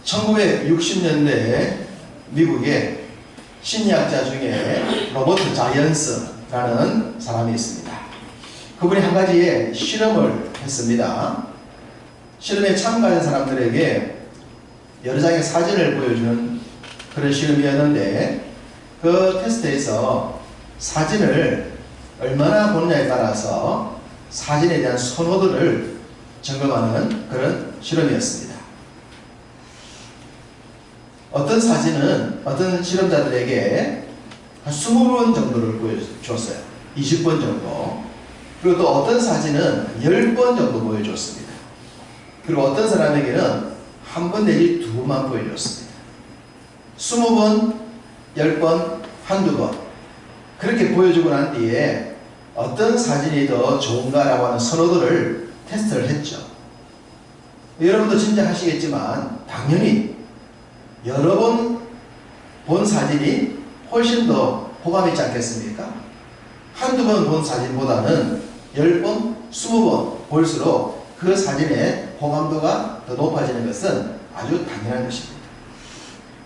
1960년대 미국의 심리학자 중에 로버트 자이언스라는 사람이 있습니다. 그분이 한 가지의 실험을 했습니다. 실험에 참가한 사람들에게 여러 장의 사진을 보여주는 그런 실험이었는데, 그 테스트에서 사진을 얼마나 보느냐에 따라서 사진에 대한 선호도를 점검하는 그런 실험이었습니다. 어떤 사진은 어떤 실험자들에게 한 20번 정도를 보여줬어요. 20번 정도. 그리고 또 어떤 사진은 10번 정도 보여줬습니다. 그리고 어떤 사람에게는 한 번 내지 2번만 보여줬습니다. 20번, 10번, 한두 번 그렇게 보여주고 난 뒤에 어떤 사진이 더 좋은가라고 하는 선호도를 테스트를 했죠. 여러분도 짐작하시겠지만 당연히 여러 번 본 사진이 훨씬 더 호감이 있지 않겠습니까? 한두 번 본 사진보다는 10번, 20번 볼수록 그 사진의 호감도가 더 높아지는 것은 아주 당연한 것입니다.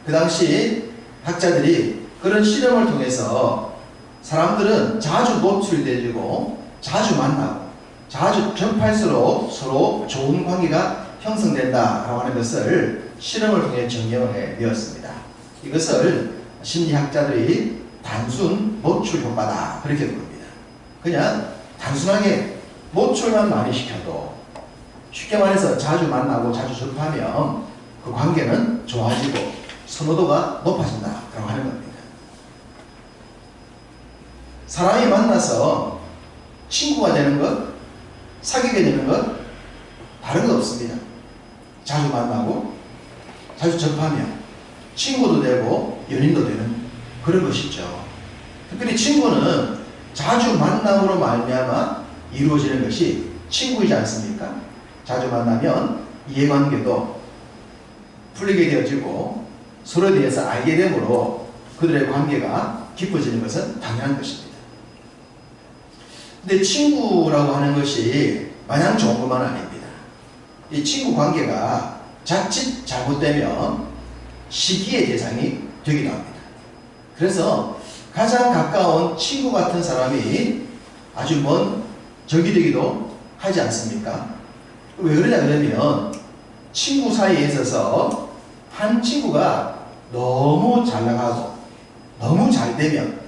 그 당시 학자들이 그런 실험을 통해서 사람들은 자주 노출되고 자주 만나고 자주 접할수록 서로 좋은 관계가 형성된다라고 하는 것을 실험을 통해 증명해 내었습니다. 이것을 심리학자들이 단순 노출 효과다 그렇게 부릅니다. 그냥 단순하게 노출만 많이 시켜도, 쉽게 말해서 자주 만나고 자주 접하면 그 관계는 좋아지고 선호도가 높아진다라고 하는 겁니다. 사람이 만나서 친구가 되는 것, 사귀게 되는 것 다른 것 없습니다. 자주 만나고 자주 접하면 친구도 되고 연인도 되는 그런 것이죠. 특별히 친구는 자주 만남으로 말미암아 이루어지는 것이 친구이지 않습니까? 자주 만나면 이해관계도 풀리게 되어지고 서로에 대해서 알게 되므로 그들의 관계가 깊어지는 것은 당연한 것입니다. 근데 친구라고 하는 것이 마냥 좋은 것만 아닙니다. 이 친구 관계가 자칫 잘못되면 시기의 대상이 되기도 합니다. 그래서 가장 가까운 친구 같은 사람이 아주 먼 적이 되기도 하지 않습니까? 왜 그러냐 그러면 친구 사이에 있어서 한 친구가 너무 잘 나가고 너무 잘 되면,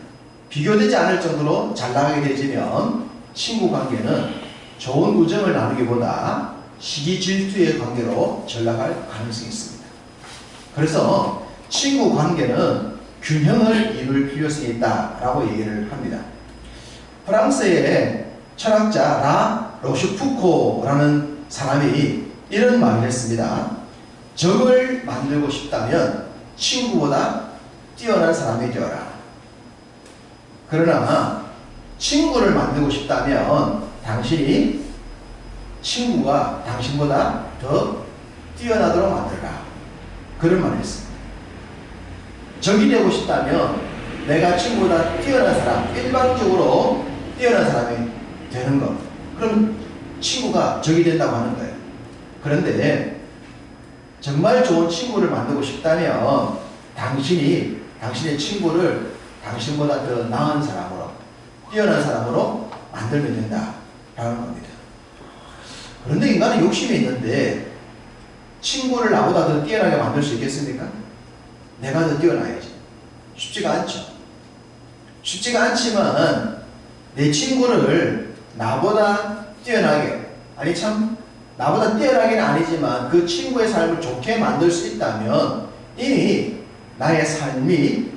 비교되지 않을 정도로 잘 나가게 되지면 친구 관계는 좋은 우정을 나누기보다 시기 질투의 관계로 전락할 가능성이 있습니다. 그래서 친구 관계는 균형을 이룰 필요성이 있다라고 얘기를 합니다. 프랑스의 철학자 라 로슈푸코라는 사람이 이런 말을 했습니다. 적을 만들고 싶다면 친구보다 뛰어난 사람이 되어라. 그러나 친구를 만들고 싶다면 당신이 친구가 당신보다 더 뛰어나도록 만들라. 그런 말을 했습니다. 적이 되고 싶다면 내가 친구보다 뛰어난 사람, 일방적으로 뛰어난 사람이 되는 것, 그럼 친구가 적이 된다고 하는 거예요. 그런데 정말 좋은 친구를 만들고 싶다면 당신의 친구를 당신보다 더 나은 사람으로, 뛰어난 사람으로 만들면 된다라는 겁니다. 그런데 인간은 욕심이 있는데 친구를 나보다 더 뛰어나게 만들 수 있겠습니까? 내가 더 뛰어나야지. 쉽지가 않죠. 쉽지가 않지만 내 친구를 나보다 뛰어나게, 아니 참 나보다 뛰어나게는 아니지만 그 친구의 삶을 좋게 만들 수 있다면 이미 나의 삶이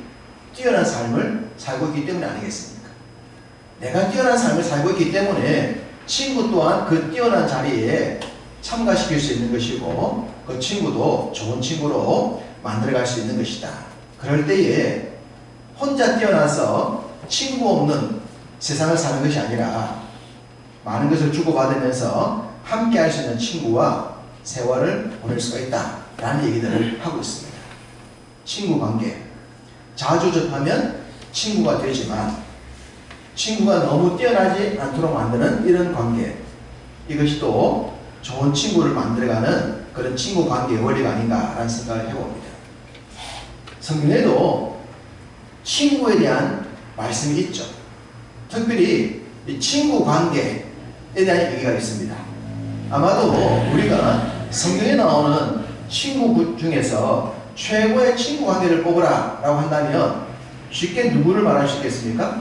뛰어난 삶을 살고 있기 때문에 아니겠습니까? 내가 뛰어난 삶을 살고 있기 때문에 친구 또한 그 뛰어난 자리에 참가시킬 수 있는 것이고, 그 친구도 좋은 친구로 만들어갈 수 있는 것이다. 그럴 때에 혼자 뛰어나서 친구 없는 세상을 사는 것이 아니라 많은 것을 주고받으면서 함께 할 수 있는 친구와 세월을 보낼 수가 있다라는 얘기들을 하고 있습니다. 친구 관계, 자주 접하면 친구가 되지만 친구가 너무 뛰어나지 않도록 만드는 이런 관계, 이것이 또 좋은 친구를 만들어가는 그런 친구 관계의 원리가 아닌가라는 생각을 해봅니다. 성경에도 친구에 대한 말씀이 있죠. 특별히 이 친구 관계에 대한 얘기가 있습니다. 아마도 우리가 성경에 나오는 친구 중에서 최고의 친구 관계를 뽑으라 라고 한다면 쉽게 누구를 말할 수 있겠습니까?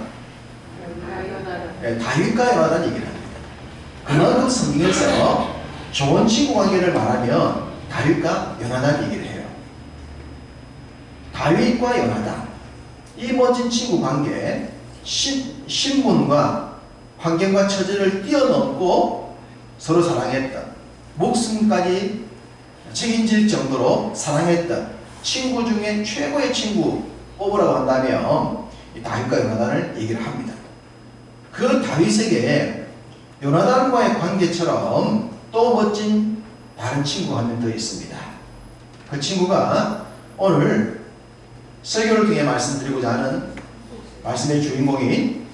네, 다윗과 요나단 얘기를 합니다. 그만큼 성경에서 좋은 친구 관계를 말하면 다윗과 요나단 얘기를 해요. 다윗과 요나단, 이 멋진 친구 관계, 신분과 환경과 처지를 뛰어넘고 서로 사랑했던, 목숨까지 책임질 정도로 사랑했던 친구 중에 최고의 친구 뽑으라고 한다면 이 다윗과 요나단을 얘기를 합니다. 그 다윗에게 요나단과의 관계처럼 또 멋진 다른 친구가 한 명 더 있습니다. 그 친구가 오늘 설교를 통해 말씀드리고자 하는 말씀의 주인공인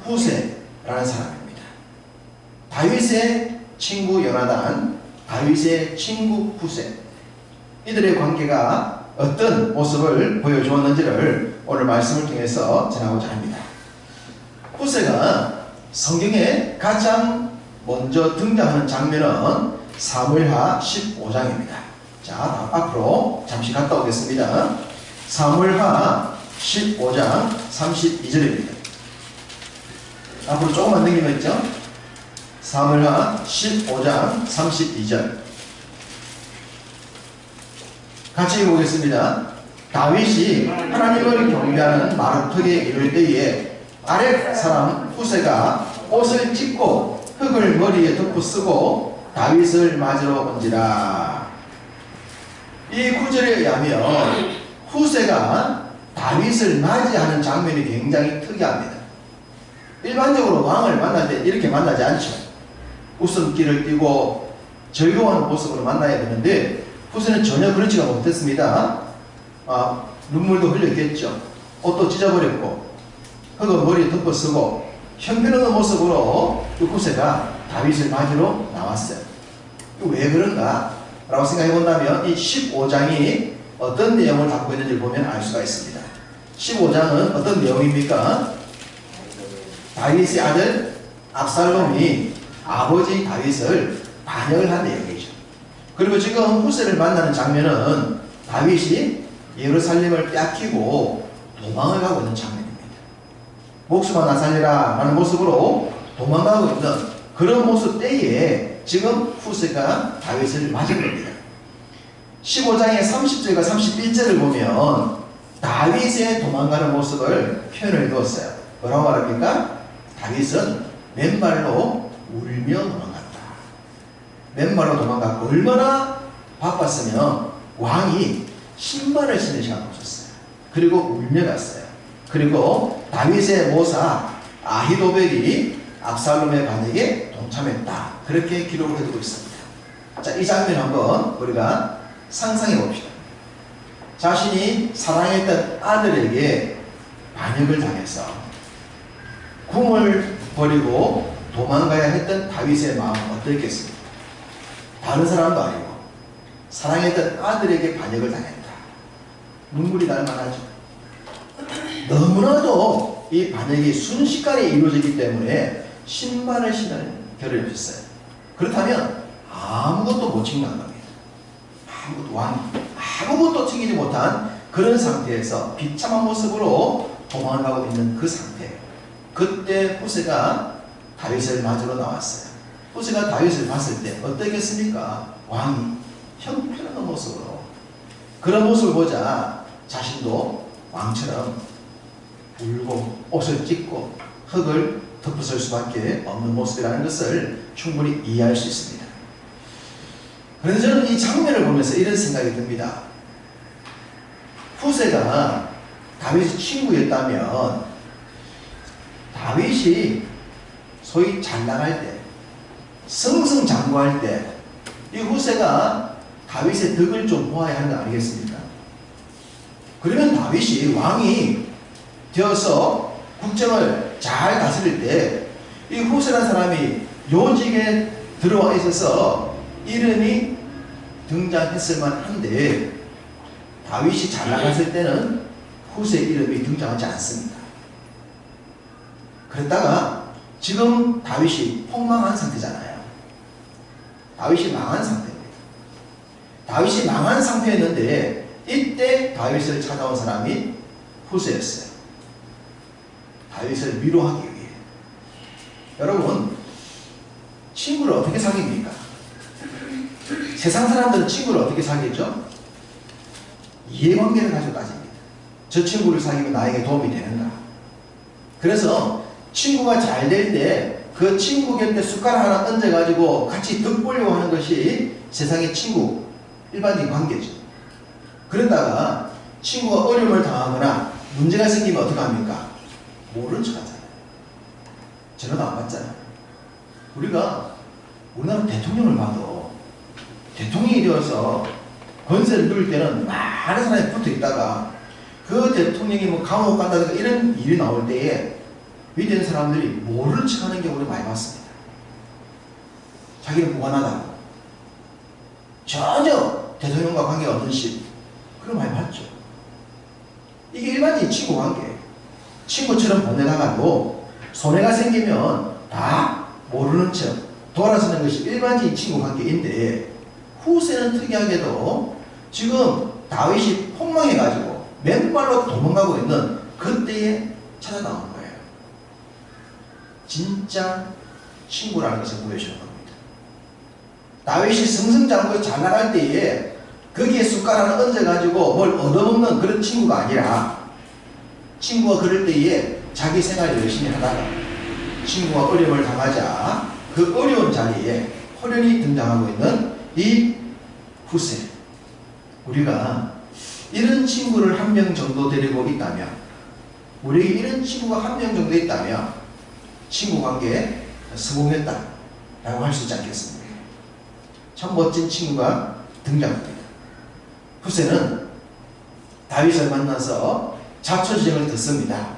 후세라는 사람입니다. 다윗의 친구 요나단, 다윗의 친구 후세, 이들의 관계가 어떤 모습을 보여주었는지를 오늘 말씀을 통해서 전하고자 합니다. 후세가 성경에 가장 먼저 등장하는 장면은 사무엘하 15장입니다. 자, 앞으로 잠시 갔다 오겠습니다. 사무엘하 15장 32절입니다. 앞으로 조금만 넘기면 있죠? 사무엘하 15장 32절. 같이 읽어보겠습니다. 다윗이 하나님을 경배하는 마루턱에 이를 때에 아랫 사람 후세가 옷을 찢고 흙을 머리에 덮고 쓰고 다윗을 맞으러 온지라. 이 구절에 의하면 후세가 다윗을 맞이하는 장면이 굉장히 특이합니다. 일반적으로 왕을 만날 때 이렇게 만나지 않죠. 웃음기를 띠고 즐거워하는 모습으로 만나야 되는데 후세는 전혀 그렇지가 못했습니다. 눈물도 흘렸겠죠. 옷도 찢어버렸고 흙은 머리에 덮어쓰고 형편없는 모습으로 후세가 다윗을 맞으러 나왔어요. 왜 그런가? 라고 생각해 본다면 이 15장이 어떤 내용을 담고 있는지 보면 알 수가 있습니다. 15장은 어떤 내용입니까? 다윗의 아들 압살롬이 아버지 다윗을 반역을 한 내용이죠. 그리고 지금 후세를 만나는 장면은 다윗이 예루살렘을 빼앗기고 도망을 가고 있는 장면입니다. 목숨 하나 살리라 라는 모습으로 도망가고 있는 그런 모습 때에 지금 후세가 다윗을 맞은 겁니다. 15장의 30절과 31절을 보면 다윗의 도망가는 모습을 표현을 해두었어요. 뭐라고 말합니까? 다윗은 맨발로 울며 도망갔다. 맨발로 도망갔고 얼마나 바빴으면 왕이 신발을 신을 시간이 없었어요. 그리고 울며 갔어요. 그리고 다윗의 모사 아히도벨이 압살롬의 반역에 동참했다. 그렇게 기록을 해두고 있습니다. 자, 이 장면 한번 우리가 상상해 봅시다. 자신이 사랑했던 아들에게 반역을 당해서 궁을 버리고 도망가야 했던 다윗의 마음은 어떻겠습니까? 다른 사람도 아니고 사랑했던 아들에게 반역을 당했다. 눈물이 날 만하죠. 너무나도 이 반역이 순식간에 이루어지기 때문에 신발을 신을 결의를 했어요. 그렇다면 아무것도 못 챙겨간 겁니다. 아무것도 챙기지 못한 그런 상태에서 비참한 모습으로 도망을 가고 있는 그 상태. 그때 후세가 다윗을 맞으러 나왔어요. 후세가 다윗을 봤을 때 어떻겠습니까? 왕이 형편없는 모습으로. 그런 모습을 보자 자신도 왕처럼 울고 옷을 찢고 흙을 덮어쓸 수밖에 없는 모습이라는 것을 충분히 이해할 수 있습니다. 그런데 저는 이 장면을 보면서 이런 생각이 듭니다. 후세가 다윗의 친구였다면 다윗이 소위 잘 나갈 때, 승승장구할 때 이 후세가 다윗의 덕을 좀 보아야 하는 거 아니겠습니까? 그러면 다윗이 왕이 되어서 국정을 잘 다스릴 때 이 후세라는 사람이 요직에 들어와 있어서 이름이 등장했을 만한데 다윗이 잘 나갔을 때는 후세 이름이 등장하지 않습니다. 그랬다가 지금 다윗이 폭망한 상태잖아요. 다윗이 망한 상태입니다. 다윗이 망한 상태였는데 이때 다윗을 찾아온 사람이 후세였어요. 다윗을 위로하기 위해. 여러분, 친구를 어떻게 사귀입니까? 세상 사람들은 친구를 어떻게 사귀죠? 이해관계를 가지고 따집니다. 저 친구를 사귀면 나에게 도움이 되는가? 그래서 친구가 잘 될 때 그 친구 곁에 숟가락 하나 얹어가지고 같이 득보려고 하는 것이 세상의 친구, 일반적인 관계죠. 그러다가 친구가 어려움을 당하거나 문제가 생기면 어떡합니까? 모른 척 하잖아요. 전화도 안 받잖아요. 우리가 우리나라 대통령을 봐도 대통령이 되어서 권세를 누릴 때는 많은 사람이 붙어 있다가 그 대통령이 뭐 감옥 간다든가 이런 일이 나올 때에 밑에 있는 사람들이 모르는 척 하는 경우를 많이 봤습니다. 자기는 무관하다고. 전혀 대통령과 관계가 없는 식. 그걸 많이 봤죠. 이게 일반적인 친구 관계. 친구처럼 보내다가도 손해가 생기면 다 모르는 척 돌아서는 것이 일반적인 친구 관계인데 후세는 특이하게도 지금 다윗이 폭망해가지고 맨발로 도망가고 있는 그때에 찾아 나온 거예요. 진짜 친구라는 것을 보여주는 겁니다. 다윗이 승승장구에 잘 나갈 때에 거기에 숟가락을 얹어가지고 뭘 얻어먹는 그런 친구가 아니라 친구가 그럴 때에 자기 생활을 열심히 하다가 친구가 어려움을 당하자 그 어려운 자리에 호련히 등장하고 있는 이 후세. 우리가 이런 친구를 한 명 정도 데리고 있다면, 우리에게 이런 친구가 한 명 정도 있다면 친구 관계에 성공했다라고 할 수 있지 않겠습니까? 참 멋진 친구가 등장합니다. 후세는 다윗을 만나서 자초지종을 듣습니다.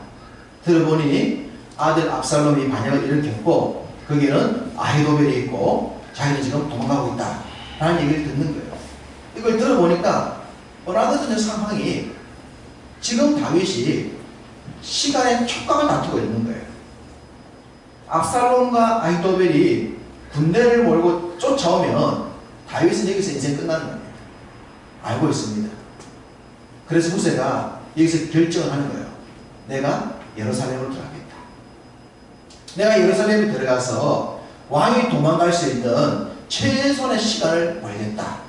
들어보니 아들 압살롬이 반역을 일으켰고 거기에는 아히도벨이 있고 자기는 지금 도망가고 있다 라는 얘기를 듣는 거예요. 이걸 들어보니까 어나더전의 상황이 지금 다윗이 시간의 촉각을 다투고 있는 거예요. 압살롬과 아히도벨이 군대를 몰고 쫓아오면 다윗은 여기서 인생 끝나는 겁니다. 알고 있습니다. 그래서 후세가 여기서 결정을 하는 거예요. 내가 예루살렘으로 들어가겠다. 내가 예루살렘에 들어가서 왕이 도망갈 수 있는 최선의 시간을 벌겠다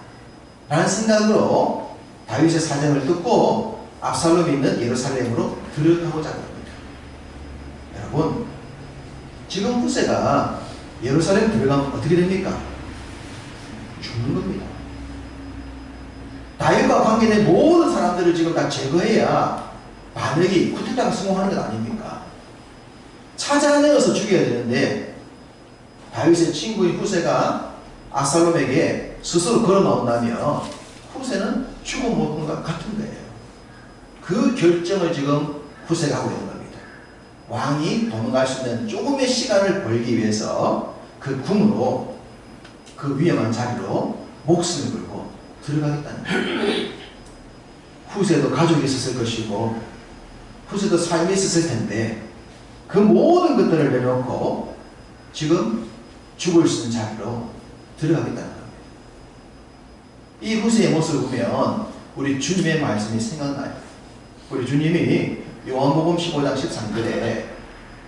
라는 생각으로 다윗의 사정을 듣고 압살롬이 있는 예루살렘으로 들어가고자 합니다. 여러분, 지금 후세가 예루살렘 들어가면 어떻게 됩니까? 죽는 겁니다. 다윗과 관계된 모든 사람들을 지금 다 제거해야 반역이 쿠데타가 성공하는 것 아닙니까? 찾아내어서 죽여야 되는데 다윗의 친구인 후세가 압살롬에게 스스로 걸어 나온다면 후세는 죽어 먹은 것 같은 거예요. 그 결정을 지금 후세가 하고 있는 겁니다. 왕이 도망갈 수 있는 조금의 시간을 벌기 위해서 그 궁으로, 그 위험한 자리로 목숨을 걸고 들어가겠다는 거예요. 후세도 가족이 있었을 것이고 후세도 삶이 있었을 텐데 그 모든 것들을 내려놓고 지금 죽을 수 있는 자리로 들어가겠다는 겁니다. 이 후세의 모습을 보면 우리 주님의 말씀이 생각나요. 우리 주님이 요한복음 15장 13절에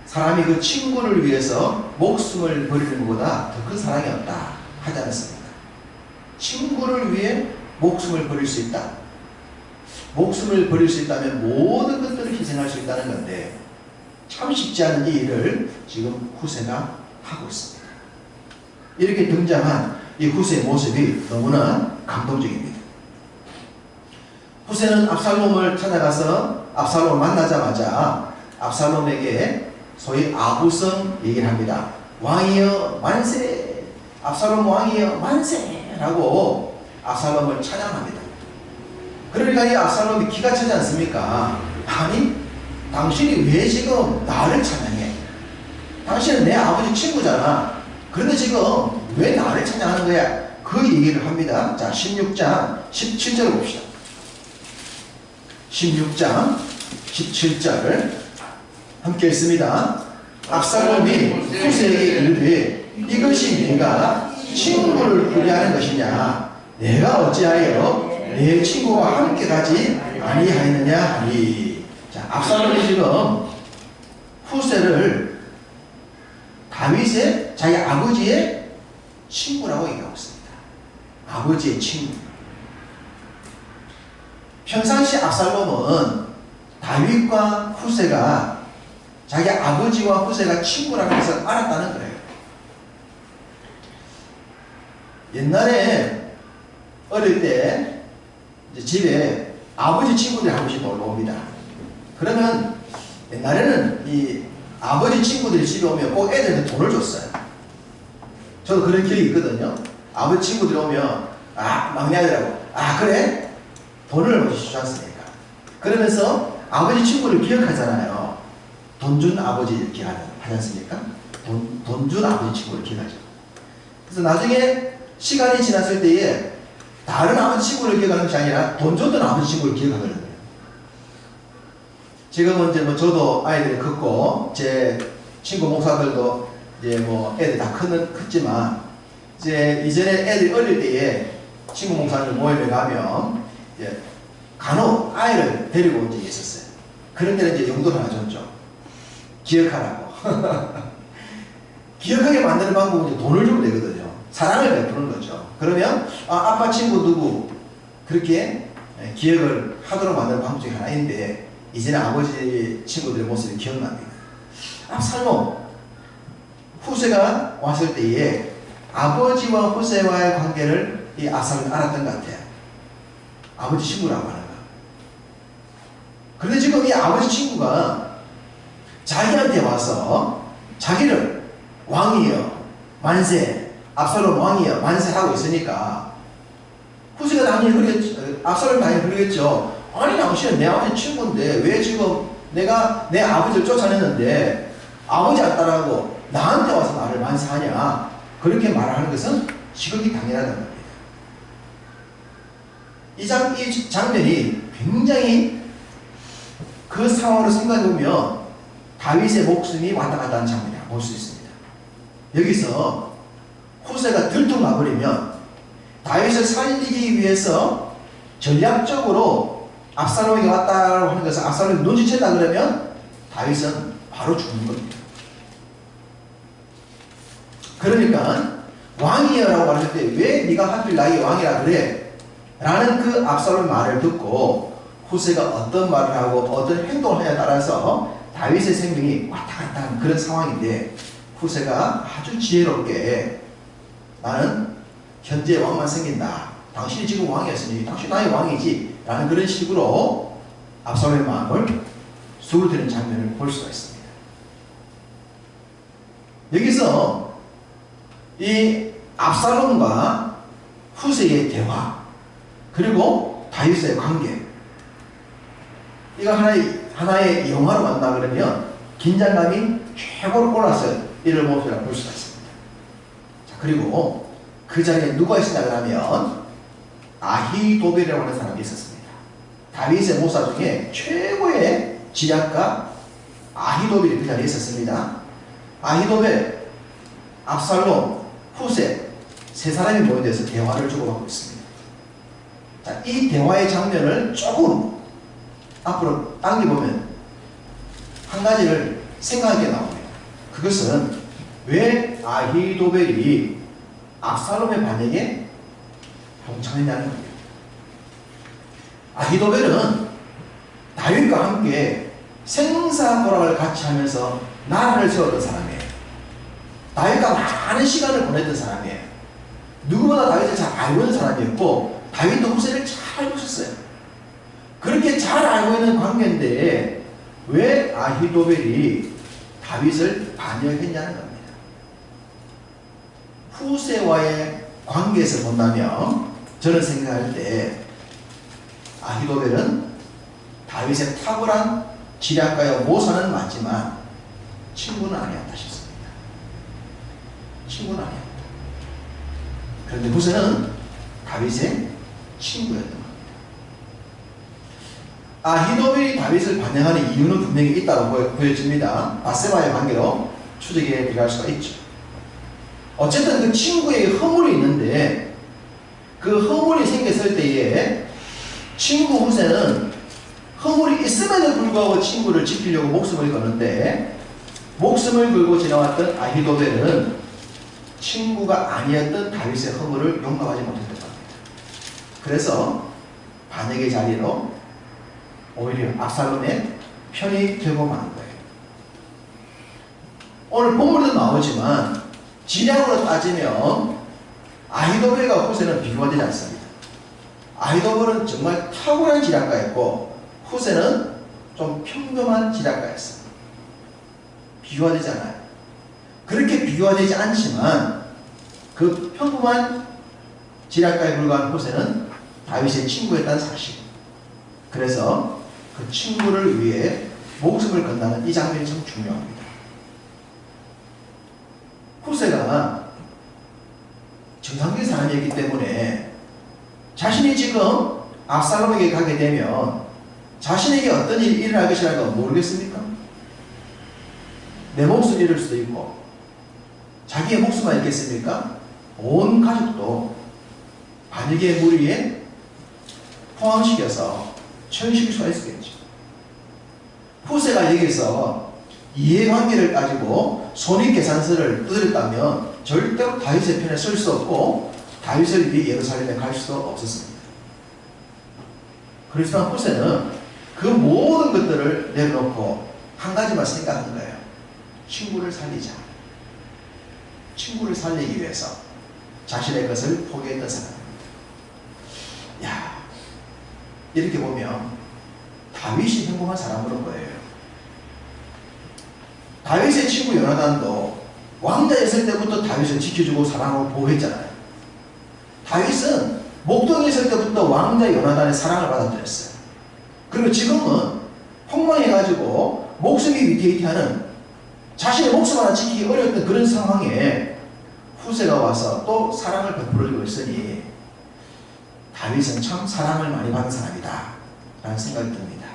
사람이 그 친구를 위해서 목숨을 버리는 것보다 더 큰 사랑이 없다 하지 않았습니까? 친구를 위해 목숨을 버릴 수 있다. 목숨을 버릴 수 있다면 모든 것들을 희생할 수 있다는 건데 참 쉽지 않은 이 일을 지금 후세가 하고 있습니다. 이렇게 등장한 이 후세의 모습이 너무나 감동적입니다. 후세는 압살롬을 찾아가서 압살롬을 만나자마자 압살롬에게 소위 아부성 얘기를 합니다. 왕이여 만세! 압살롬 왕이여 만세! 라고 압살롬을 찬양합니다. 그러니까 이 압살롬이 기가 차지 않습니까? 아니, 당신이 왜 지금 나를 찬양해? 당신은 내 아버지 친구잖아. 그런데 지금 왜 나를 찬양하는 거야? 그 얘기를 합니다. 자, 16장 17절 봅시다. 16장 17절 함께 읽습니다. 압살롬이 후세에게 이르되 이것이 네가 친구를 구리하는 것이냐? 내가 어찌하여 내 친구와 함께 가지 아니하였느냐 하니. 자, 압살롬이 지금 후세를 다윗의 자기 아버지의 친구라고 얘기하고 있습니다. 아버지의 친구. 평상시 압살롬은 다윗과 후세가 자기 아버지와 후세가 친구라는 것을 알았다는 거예요. 옛날에 어릴 때 이제 집에 아버지 친구들이 한 번씩 놀러 옵니다. 그러면 옛날에는 이 아버지 친구들이 집에 오면 꼭 애들한테 돈을 줬어요. 저도 그런 기억이 있거든요. 아버지 친구들이 오면 막내 아들하고 그래? 돈을 먼저 주지 않습니까? 그러면서 아버지 친구를 기억하잖아요. 돈 준 아버지를 기억하지 않습니까? 돈 준 아버지 친구를 기억하죠. 그래서 나중에 시간이 지났을 때에 다른 아버지 친구를 기억하는 것이 아니라 돈 줬던 아버지 친구를 기억하거든요. 지금은 이제 저도 아이들이 컸고, 제 친구 목사들도 이제 애들 다 컸지만, 이제 이전에 애들이 어릴 때에 친구 목사들 모임에 가면, 이제 간혹 아이를 데리고 온 적이 있었어요. 그런 데는 이제 용돈 하나 줬죠. 기억하라고. 기억하게 만드는 방법은 이제 돈을 주면 되거든요. 사랑을 베푸는 거죠. 그러면 아빠 친구 누구 그렇게 기억을 하도록 만드는 방법 중에 하나인데, 이제는 아버지 친구들의 모습이 기억납니다. 압살롬 후세가 왔을 때에 아버지와 후세와의 관계를 이 압살롬이 알았던 것 같아요. 아버지 친구라고 하는 거. 그런데 지금 이 아버지 친구가 자기한테 와서 자기를 왕이여 만세, 압살롬 왕이여 만세하고 있으니까 후세가 당연히 그러겠죠. 압살롬이 당연히 그러겠죠. 아니 당신은 내 아버지 친구인데 왜 지금 내가 내 아버지를 쫓아냈는데 아버지 안 따라하고 나한테 와서 나를 만세하냐, 그렇게 말하는 것은 지극히 당연하다는 겁니다. 이 장면이 굉장히 그 상황으로 생각해보면 다윗의 목숨이 왔다 갔다 하는 장면이라고 볼 수 있습니다. 여기서 후세가 들통나버리면 다윗을 살리기 위해서 전략적으로 압살롬에게 왔다고 하는 것을 압살롬이 눈치챘다 그러면 다윗은 바로 죽는 겁니다. 그러니까 왕이여라고 말할 때 왜 네가 하필 나에게 왕이라 그래? 라는 그 압살롬의 말을 듣고 후세가 어떤 말을 하고 어떤 행동을 하냐에 따라서 다윗의 생명이 왔다 갔다 하는 그런 상황인데, 후세가 아주 지혜롭게 나는 현재 왕만 생긴다. 당신이 지금 왕이었으니 당신 나의 왕이지. 라는 그런 식으로 압살롬의 마음을 수그러뜨리는 장면을 볼 수가 있습니다. 여기서 이 압살롬과 후세의 대화, 그리고 다윗의 관계, 이거 하나의 영화로 만나 그러면 긴장감이 최고로 올라서 이를 모습이라고 볼 수가 있습니다. 자, 그리고 그 자리에 누가 있었냐 그러면 아히도벨이라고 하는 사람이 있었습니다. 다윗의 모사 중에 최고의 지략가 아히도벨이 그 자리에 있었습니다. 아히도벨, 압살롬, 후세 세 사람이 모여서 대화를 주고받고 있습니다. 자, 이 대화의 장면을 조금 앞으로 당겨보면 한 가지를 생각하게 나옵니다. 그것은 왜 아히도벨이 압살롬의 반역에 동참했냐는 겁니다. 아히도벨은 다윗과 함께 생사고락을 같이 하면서 나라를 세웠던 사람이에요. 다윗과 많은 시간을 보냈던 사람이에요. 누구보다 다윗을 잘 알고 있는 사람이었고, 다윗도 후세를 잘 알고 있었어요. 그렇게 잘 알고 있는 관계인데 왜 아히도벨이 다윗을 반역했냐는 겁니다. 후세와의 관계에서 본다면 저는 생각할 때 아히도벨은 다윗의 탁월한 지략가여 모사는 맞지만 친구는 아니었다 싶습니다. 친구는 아니었다. 그런데 후세는 다윗의 친구였던 겁니다. 아히도벨이 다윗을 반영하는 이유는 분명히 있다고 보여집니다. 바세바의 관계로 추적에 들어갈 수가 있죠. 어쨌든 그 친구의 허물이 있는데 그 허물이 생겼을 때에 친구 후세는 허물이 있음에도 불구하고 친구를 지키려고 목숨을 거는데 목숨을 걸고 지나왔던 아히도벨은 친구가 아니었던 다윗의 허물을 용납하지 못했던 겁니다. 그래서 반역의 자리로 오히려 압살롬의 편이 되고 마는 거예요. 오늘 본문에도 나오지만 진양으로 따지면 아히도벨과 후세는 비교가 되지 않습니다. 아히도벨은 정말 탁월한 지략가였고 후세는 좀 평범한 지략가였습니다. 비교가 되지 않아요. 그렇게 비교가 되지 않지만 그 평범한 지략가에 불과한 후세는 다윗의 친구였다는 사실. 그래서 그 친구를 위해 목숨을 건다는 이 장면이 참 중요합니다. 후세가 정상적인 사람이었기 때문에 자신이 지금 압살롬에게 가게 되면 자신에게 어떤 일이 일어날 것이라는 건 모르겠습니까? 내 목숨을 잃을 수도 있고 자기의 목숨만 있겠습니까? 온 가족도 반역의 무리에 포함시켜서 처형시킬 수가 있었겠죠. 후세가 여기서 이해관계를 따지고 손익계산서를 두드렸다면 절대로 다윗의 편에 설 수 없고 다윗을 위해 예루살렘에 갈 수도 없었습니다. 그렇지만 후세는 그 모든 것들을 내려놓고 한 가지만 생각한 거예요. 친구를 살리자. 친구를 살리기 위해서 자신의 것을 포기했던 사람입니다. 야, 이렇게 보면 다윗이 행복한 사람으로 보여요. 다윗의 친구 요나단도 왕자였을 때부터 다윗을 지켜주고 사랑하고 보호했잖아요. 다윗은 목동에 있을 때부터 왕자 요나단의 사랑을 받아들였어요. 그리고 지금은 폭망해가지고 목숨이 위태위태하는 자신의 목숨 하나 지키기 어려웠던 그런 상황에 후세가 와서 또 사랑을 베풀어주고 있으니 다윗은 참 사랑을 많이 받은 사람이다 라는 생각이 듭니다.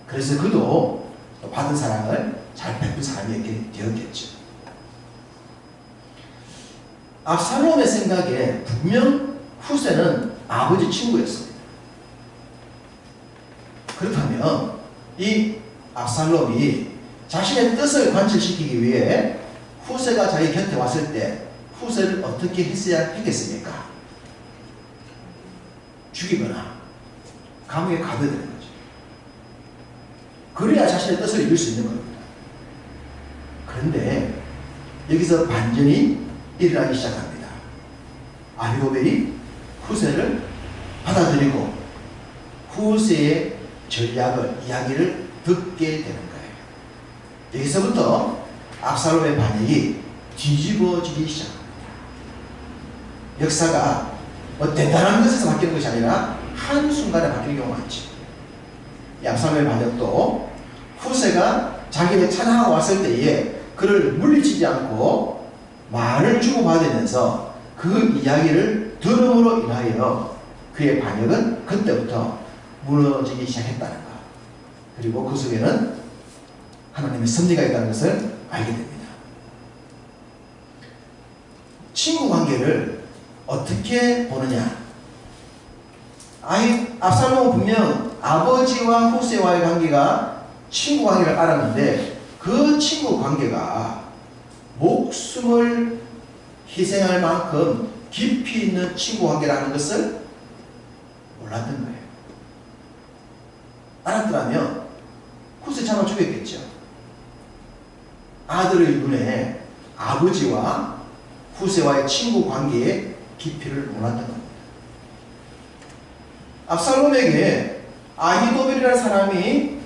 그래서 그도 또 받은 사랑을 잘 베푼 사람이 되었겠죠. 압살롬의 생각에 분명 후세는 아버지 친구였습니다. 그렇다면 이 압살롬이 자신의 뜻을 관철시키기 위해 후세가 자기 곁에 왔을 때 후세를 어떻게 했어야 했겠습니까? 죽이거나 감옥에 가둬야 되는 거죠. 그래야 자신의 뜻을 이룰 수 있는 겁니다. 그런데 여기서 반전이 일어나기 시작합니다. 아히도벨이 후세를 받아들이고 후세의 전략을, 이야기를 듣게 되는 거예요. 여기서부터 압살롬의 반역이 뒤집어지기 시작합니다. 역사가 대단한 것에서 바뀌는 것이 아니라 한순간에 바뀌는 경우가 많죠. 이 압살롬의 반역도 후세가 자기를 찬양하고 왔을 때에 그를 물리치지 않고 말을 주고받으면서 그 이야기를 들음으로 인하여 그의 반역은 그때부터 무너지기 시작했다는 것. 그리고 그 속에는 하나님의 섭리가 있다는 것을 알게 됩니다. 친구 관계를 어떻게 보느냐? 압살롬은 분명 아버지와 후세와의 관계가 친구 관계를 알았는데 그 친구 관계가 목숨을 희생할 만큼 깊이 있는 친구 관계라는 것을 몰랐던 거예요. 알았더라면 후세 차마 죽였겠죠. 아들의 눈에 아버지와 후세와의 친구 관계의 깊이를 몰랐던 겁니다. 압살롬에게 아히도벨이라는 사람이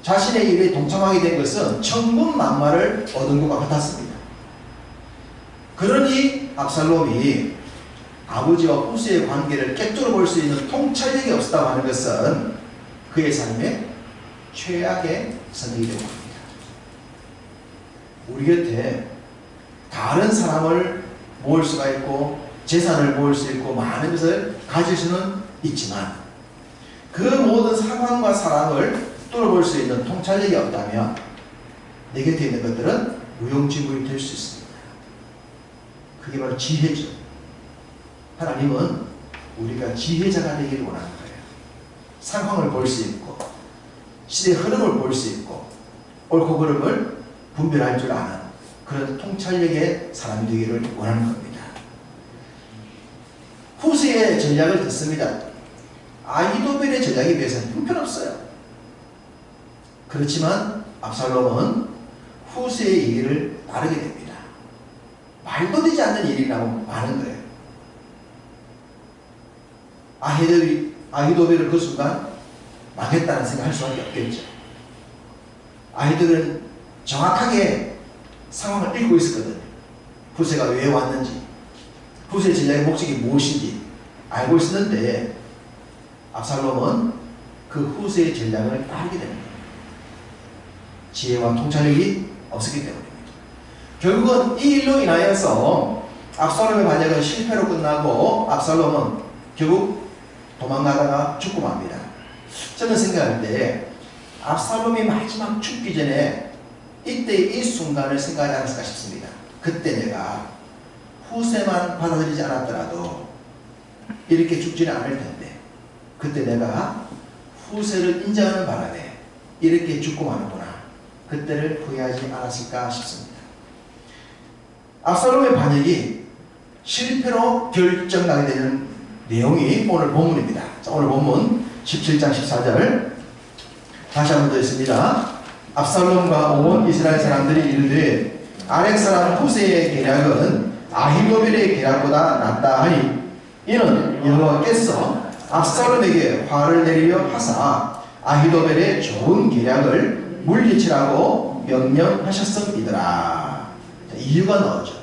자신의 일에 동참하게 된 것은 천군만마를 얻은 것과 같았습니다. 그러니 압살롬이 아버지와 후세의 관계를 깨뜨려 볼 수 있는 통찰력이 없었다고 하는 것은 그의 삶의 최악의 선택이 되고 합니다. 우리 곁에 다른 사람을 모을 수가 있고 재산을 모을 수 있고 많은 것을 가질 수는 있지만 그 모든 상황과 상황을 뚫어볼 수 있는 통찰력이 없다면 내 곁에 있는 것들은 무용지물이 될 수 있습니다. 그게 바로 지혜죠. 하나님은 우리가 지혜자가 되기를 원하는 거예요. 상황을 볼 수 있고 시대의 흐름을 볼 수 있고 옳고 그름을 분별할 줄 아는 그런 통찰력의 사람이 되기를 원하는 겁니다. 후세의 전략을 듣습니다. 아히도벨의 전략에 비해서는 형편없어요. 그렇지만 압살롬은 후세의 얘기를 따르게 됩니다. 말도 되지 않는 일이라고 많은 거예요. 아히도벨은 그 순간 망했다는 생각을 할 수밖에 없겠죠. 아히도벨은 정확하게 상황을 읽고 있었거든요. 후세가 왜 왔는지, 후세의 전략의 목적이 무엇인지 알고 있었는데 압살롬은 그 후세의 전략을 따르게 됩니다. 지혜와 통찰력이 없었기 때문입니다. 결국은 이 일로 인하여서 압살롬의 반역은 실패로 끝나고 압살롬은 결국 도망가다가 죽고 맙니다. 저는 생각할 때 압살롬이 마지막 죽기 전에 이때 이 순간을 생각하지 않았을까 싶습니다. 그때 내가 후세만 받아들이지 않았더라도 이렇게 죽지는 않을 텐데 그때 내가 후세를 인정하는 바람에 이렇게 죽고 마는구나. 그때를 후회하지 않았을까 싶습니다. 압살롬의 반역이 실패로 결정나게 되는 내용이 오늘 본문입니다. 자, 오늘 본문 17장 14절 다시 한 번 더 있습니다. 압살롬과 온 이스라엘 사람들이 이르되 아렉 사람 후세의 계략은 아히도벨의 계략보다 낫다 하니 이는 여호와께서 압살롬에게 화를 내리려 하사 아히도벨의 좋은 계략을 물리치라고 명령하셨음이더라. 이유가 나오죠.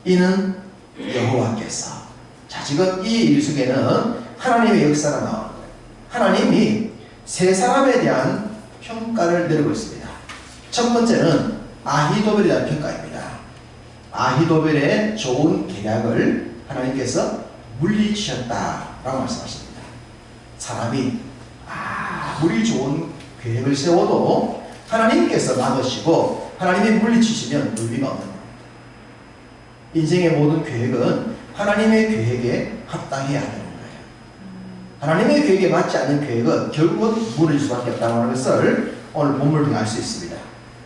이는 여호와께서. 자, 지금 이 일 속에는 하나님의 역사가 나오는 거예요. 하나님이 세 사람에 대한 평가를 내리고 있습니다. 첫 번째는 아히도벨에 대한 평가입니다. 아히도벨의 좋은 계략을 하나님께서 물리치셨다라고 말씀하십니다. 사람이 아무리 좋은 계획을 세워도 하나님께서 막으시고 하나님이 물리치시면 의미가 없는 겁니다. 인생의 모든 계획은 하나님의 계획에 합당해야 하는 거예요. 하나님의 계획에 맞지 않는 계획은 결국은 무너질 수밖에 없다는 것을 오늘 본문을 통해 알 수 있습니다.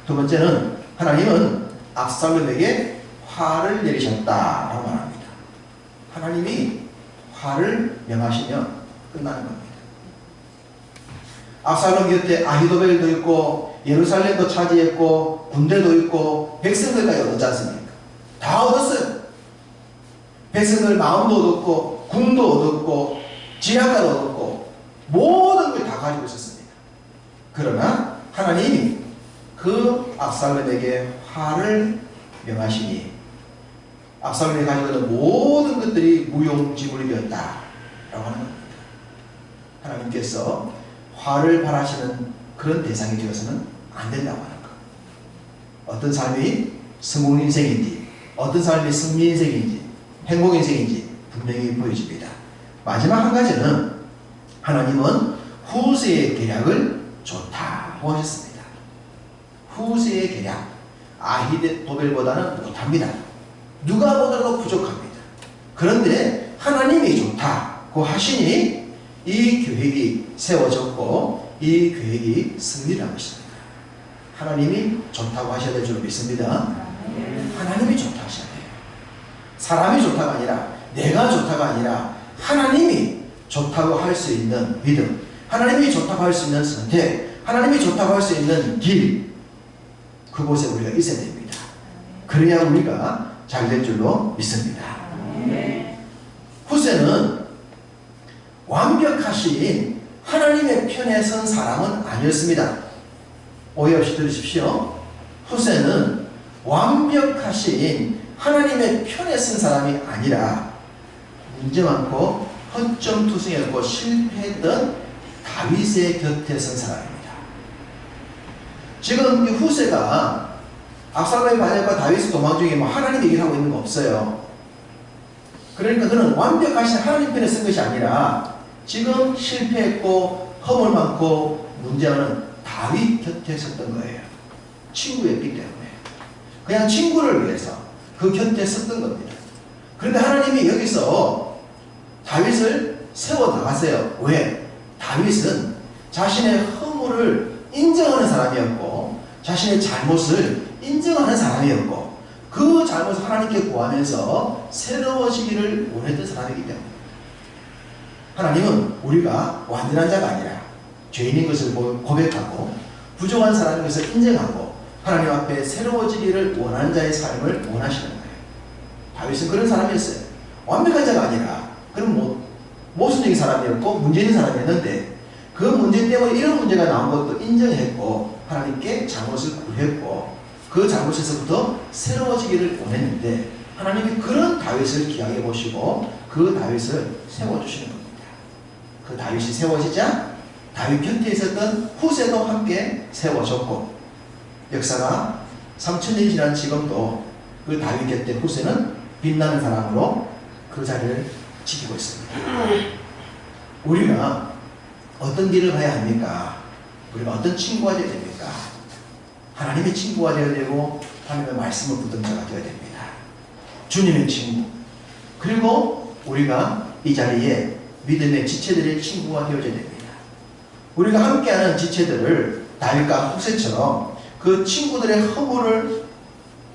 두 번째는 하나님은 압살롬에게 화를 내리셨다라고 말합니다. 하나님이 화를 명하시면 끝나는 겁니다. 압살롬 곁에 아히도벨도 있고 예루살렘도 차지했고 군대도 있고 백성들까지 얻었지 않습니까? 다 얻었어요. 백성들 마음도 얻었고 군도 얻었고 진압가도 얻었고 모든 걸 다 가지고 있었습니다. 그러나 하나님이 그 압살롬에게 화를 명하시니 압살롬이 가지고 있는 모든 것들이 무용지물이 되었다라고 하는 겁니다. 하나님께서 화를 발하시는 그런 대상이 되어서는 안 된다고 하는 것. 어떤 삶이 성공 인생인지 어떤 삶이 승리 인생인지 행복 인생인지 분명히 보여집니다. 마지막 한 가지는 하나님은 후세의 계략을 좋다고 하셨습니다. 후세의 계략 아히도벨보다는 못합니다. 누가 보더라도 부족합니다. 그런데 하나님이 좋다고 하시니 이 계획이 세워졌고 이 계획이 승리를 한 것입니다. 하나님이 좋다고 하셔야 될 줄 믿습니다. 하나님이 좋다고 하셔야 돼요. 사람이 좋다가 아니라 내가 좋다가 아니라 하나님이 좋다고 할 수 있는 믿음, 하나님이 좋다고 할 수 있는 선택, 하나님이 좋다고 할 수 있는 길, 그곳에 우리가 있어야 됩니다. 그래야 우리가 잘 될 줄로 믿습니다. 후세는 완벽하신 하나님의 편에 선 사람은 아니었습니다. 오해 없이 들으십시오. 후세는 완벽하신 하나님의 편에 선 사람이 아니라 문제 많고 허점투성이었고 실패했던 다윗의 곁에 선 사람입니다. 지금 이 후세가 압살롬의 반역과 다윗의 도망 중에 하나님 얘기를 하고 있는 거 없어요. 그러니까 그는 완벽하신 하나님 편에 쓴 것이 아니라 지금 실패했고 허물 많고 문제는 다윗 곁에 섰던 거예요. 친구였기 때문에. 그냥 친구를 위해서 그 곁에 섰던 겁니다. 그런데 하나님이 여기서 다윗을 세워 나갔어요. 왜? 다윗은 자신의 허물을 인정하는 사람이었고 자신의 잘못을 인정하는 사람이었고 그 잘못을 하나님께 구하면서 새로워지기를 원했던 사람이기 때문에 하나님은 우리가 완전한 자가 아니라 죄인인 것을 고백하고 부족한 사람인 것을 인정하고 하나님 앞에 새로워지기를 원하는 자의 삶을 원하시는 거예요. 다윗은 그런 사람이었어요. 완벽한 자가 아니라 그런 모순적인 사람이었고 문제 있는 사람이었는데 그 문제 때문에 이런 문제가 나온 것도 인정했고 하나님께 잘못을 구했고 그 잘못에서부터 새로워지기를 원했는데 하나님이 그런 다윗을 기약해 보시고 그 다윗을 세워주시는 겁니다. 그 다윗이 세워지자 다윗 곁에 있었던 후세도 함께 세워졌고 역사가 3000년이 지난 지금도 그 다윗 곁에 후세는 빛나는 사람으로 그 자리를 지키고 있습니다. 우리가 어떤 길을 가야 합니까? 우리가 어떤 친구가 되어야 됩니까? 하나님의 친구가 되어야 되고 하나님의 말씀을 붙든 자가 되어야 됩니다. 주님의 친구. 그리고 우리가 이 자리에 믿음의 지체들의 친구가 되어야 됩니다. 우리가 함께하는 지체들을 다윗과 후세처럼 그 친구들의 허물을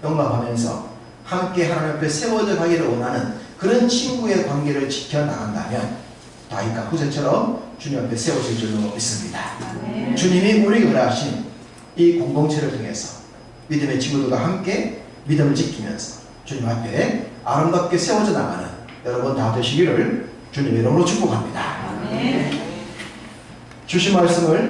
용납하면서 함께 하나님 앞에 세워져 가기를 원하는 그런 친구의 관계를 지켜나간다면 다윗과 후세처럼 주님 앞에 세워질 줄로 믿습니다. 주님이 우리에게 허락하신 이 공동체를 통해서 믿음의 친구들과 함께 믿음을 지키면서 주님 앞에 아름답게 세워져 나가는 여러분 다 되시기를 주님의 이름으로 축복합니다. 주신 말씀을